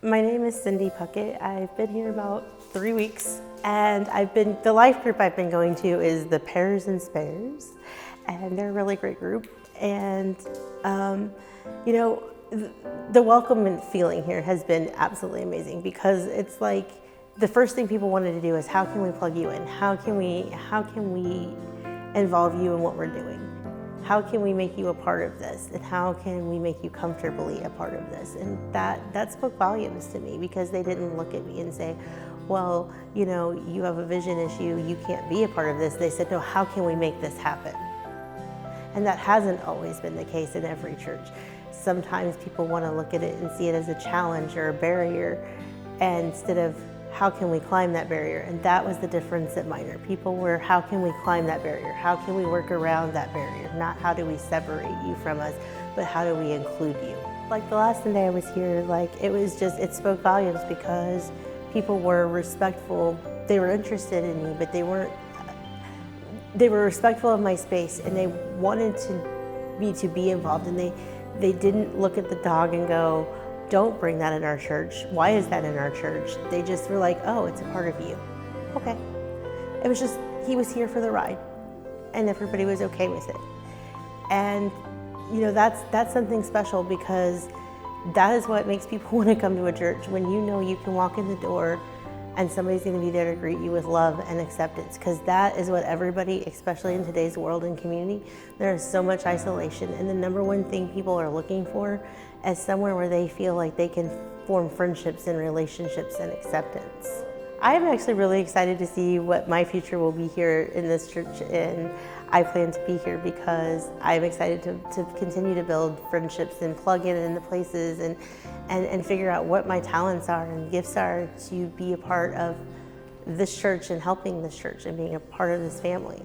My name is Cindy Puckett. I've been here about 3 weeks, and the life group I've been going to is the Pairs and Spares, and they're a really great group. And you know, the welcome and feeling here has been absolutely amazing, because it's like the first thing people wanted to do is, how can we plug you in? How can we involve you in what we're doing? How can we make you a part of this? And how can we make you comfortably a part of this? And that spoke volumes to me, because they didn't look at me and say, well, you know, you have a vision issue, you can't be a part of this. They said, no, how can we make this happen? And that hasn't always been the case in every church. Sometimes people want to look at it and see it as a challenge or a barrier, and instead of, how can we climb that barrier? And that was the difference at Minor. People were, how can we climb that barrier? How can we work around that barrier? Not how do we separate you from us, but how do we include you? Like the last Sunday I was here, like it spoke volumes, because people were respectful. They were interested in me, but they were respectful of my space, and they wanted me to be involved, and they didn't look at the dog and go, don't bring that in our church. Why is that in our church? They just were like, oh, it's a part of you. Okay. It was just, he was here for the ride, and everybody was okay with it. And you know, that's something special, because that is what makes people want to come to a church, when you know you can walk in the door and somebody's going to be there to greet you with love and acceptance, because that is what everybody, especially in today's world and community, there is so much isolation, and the number one thing people are looking for is somewhere where they feel like they can form friendships and relationships and acceptance. I'm actually really excited to see what my future will be here in this church, and I plan to be here because I'm excited to continue to build friendships and plug in the places and figure out what my talents are and gifts are to be a part of this church and helping this church and being a part of this family.